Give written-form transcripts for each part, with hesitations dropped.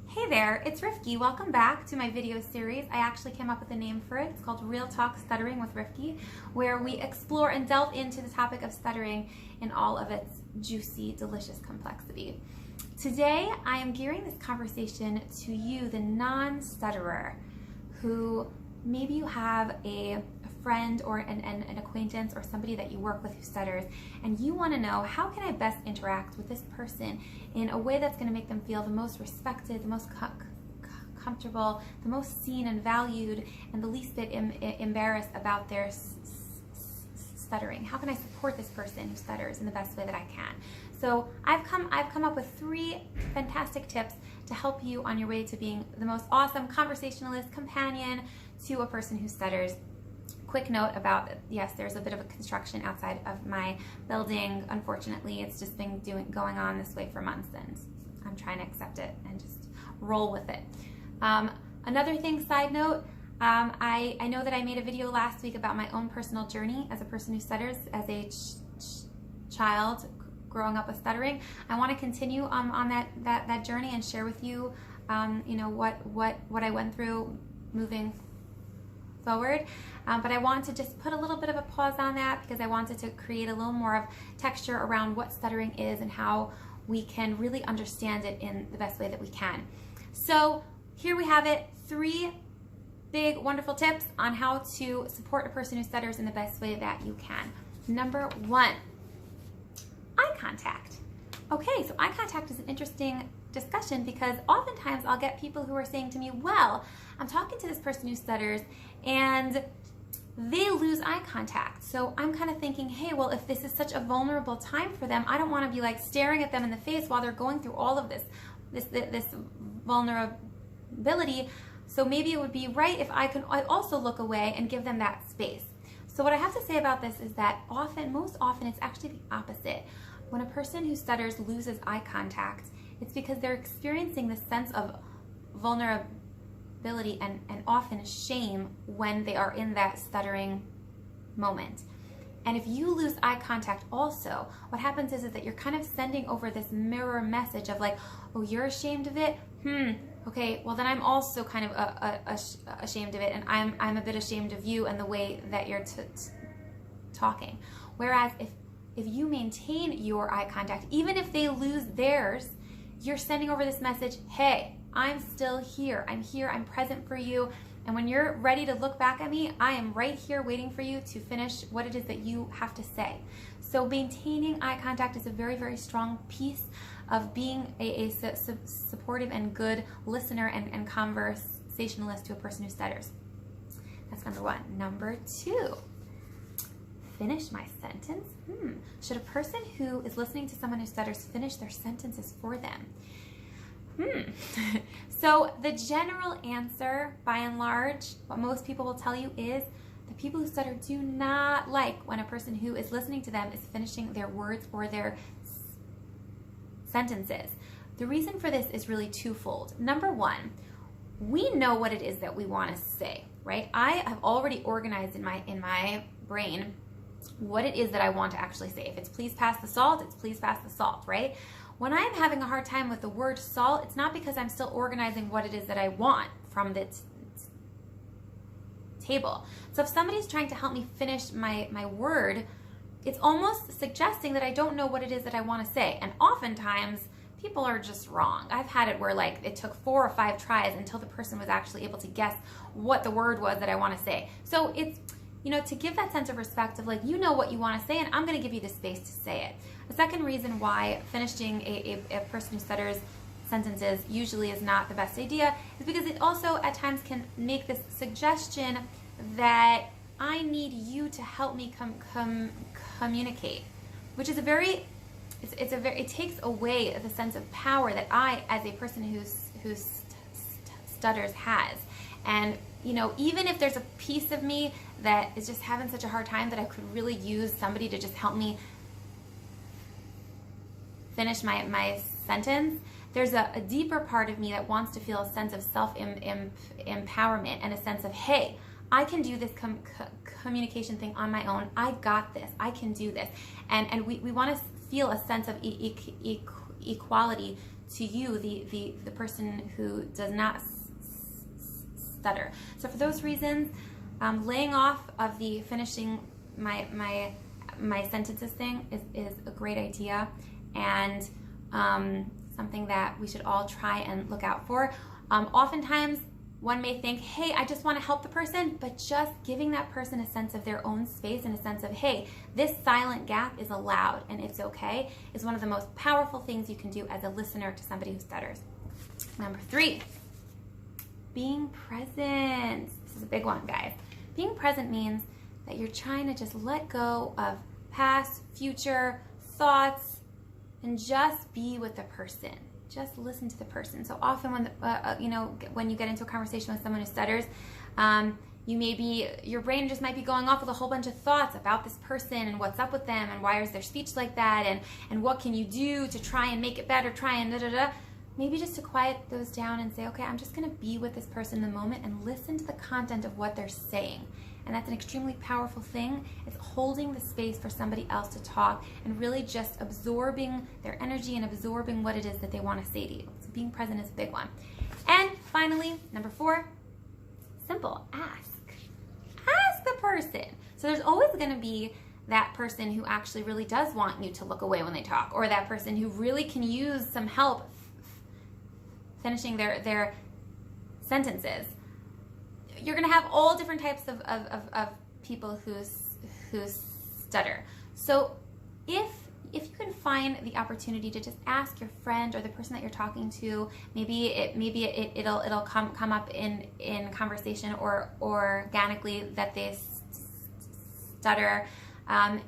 Hey there, it's Rivky. Welcome back to my video series. I actually came up with a name for it. It's called Real Talk Stuttering with Rivky, where we explore and delve into the topic of stuttering in all of its juicy, delicious complexity. Today, I am gearing this conversation to you, the non-stutterer, who maybe you have a friend or an acquaintance or somebody that you work with who stutters, and you want to know, how can I best interact with this person in a way that's going to make them feel the most respected, the most comfortable, the most seen and valued, and the least bit embarrassed about their stuttering? How can I support this person who stutters in the best way that I can? So I've come up with 3 fantastic tips to help you on your way to being the most awesome conversationalist companion to a person who stutters. Quick note about, yes, there's a bit of a construction outside of my building. Unfortunately, it's just been going on this way for months, and I'm trying to accept it and just roll with it. Another thing, side note, I know that I made a video last week about my own personal journey as a person who stutters, as a child growing up with stuttering. I want to continue on that journey and share with you, what I went through moving forward, but I want to just put a little bit of a pause on that because I wanted to create a little more of texture around what stuttering is and how we can really understand it in the best way that we can. So here we have it, 3 big, wonderful tips on how to support a person who stutters in the best way that you can. Number 1, eye contact. Okay, so eye contact is an interesting discussion because oftentimes I'll get people who are saying to me, well, I'm talking to this person who stutters and they lose eye contact. So I'm kind of thinking, hey, well, if this is such a vulnerable time for them, I don't want to be like staring at them in the face while they're going through all of this vulnerability. So maybe it would be right if I also look away and give them that space. So what I have to say about this is that most often, it's actually the opposite. When a person who stutters loses eye contact, it's because they're experiencing this sense of vulnerability and often shame when they are in that stuttering moment. And if you lose eye contact also, what happens is that you're kind of sending over this mirror message of like, oh, you're ashamed of it? Okay, well then I'm also kind of ashamed of it, and I'm a bit ashamed of you and the way that you're talking. Whereas if you maintain your eye contact, even if they lose theirs, you're sending over this message, hey, I'm still here, I'm present for you, and when you're ready to look back at me, I am right here waiting for you to finish what it is that you have to say. So maintaining eye contact is a very, very strong piece of being a supportive and good listener and conversationalist to a person who stutters. That's number 1. Number 2, finish my sentence? Should a person who is listening to someone who stutters finish their sentences for them? So the general answer, by and large, what most people will tell you is the people who stutter do not like when a person who is listening to them is finishing their words or their sentences. The reason for this is really twofold. Number 1, we know what it is that we want to say, right? I have already organized in my brain what it is that I want to actually say. If it's please pass the salt, it's please pass the salt, right? When I'm having a hard time with the word salt, it's not because I'm still organizing what it is that I want from the table. So if somebody's trying to help me finish my word, it's almost suggesting that I don't know what it is that I want to say. And oftentimes, people are just wrong. I've had it where like it took 4 or 5 tries until the person was actually able to guess what the word was that I want to say. So it's, to give that sense of respect of like, you know what you want to say, and I'm going to give you the space to say it. The second reason why finishing a person who stutters sentences usually is not the best idea is because it also at times can make this suggestion that I need you to help me communicate, which is it takes away the sense of power that I, as a person who stutters, has. And even if there's a piece of me that is just having such a hard time that I could really use somebody to just help me finish my sentence, there's a deeper part of me that wants to feel a sense of self-empowerment and a sense of, hey, I can do this communication thing on my own. I got this. I can do this. And we want to feel a sense of equality to you, the person who does not stutter. So for those reasons, laying off of the finishing my sentences thing is a great idea, and something that we should all try and look out for. Oftentimes, one may think, hey, I just want to help the person, but just giving that person a sense of their own space and a sense of, hey, this silent gap is allowed and it's okay, is one of the most powerful things you can do as a listener to somebody who stutters. Number 3, being present. This is a big one, guys. Being present means that you're trying to just let go of past, future thoughts and just be with the person. Just listen to the person. So often when when you get into a conversation with someone who stutters, your brain just might be going off with a whole bunch of thoughts about this person and what's up with them and why is their speech like that, and what can you do to try and make it better, try and da-da-da. Maybe just to quiet those down and say, okay, I'm just gonna be with this person in the moment and listen to the content of what they're saying. And that's an extremely powerful thing. It's holding the space for somebody else to talk and really just absorbing their energy and absorbing what it is that they want to say to you. So being present is a big one. And finally, number 4, simple, ask. Ask the person. So there's always going to be that person who actually really does want you to look away when they talk, or that person who really can use some help finishing their sentences. You're going to have all different types of people who stutter. So if you can find the opportunity to just ask your friend or the person that you're talking to, maybe it'll come up in conversation or organically that they stutter.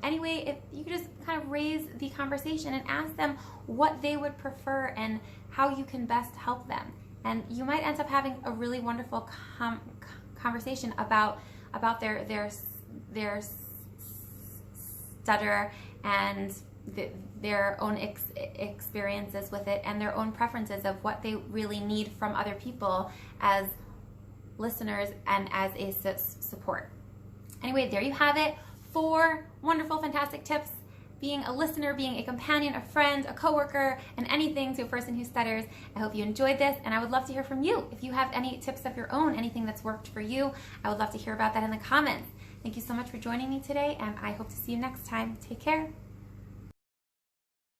Anyway, if you could just kind of raise the conversation and ask them what they would prefer and how you can best help them. And you might end up having a really wonderful conversation about their stutter and their own experiences with it and their own preferences of what they really need from other people as listeners and as a support. Anyway, there you have it. 4 wonderful, fantastic tips. Being a listener, being a companion, a friend, a coworker, and anything to a person who stutters. I hope you enjoyed this, and I would love to hear from you. If you have any tips of your own, anything that's worked for you, I would love to hear about that in the comments. Thank you so much for joining me today, and I hope to see you next time. Take care.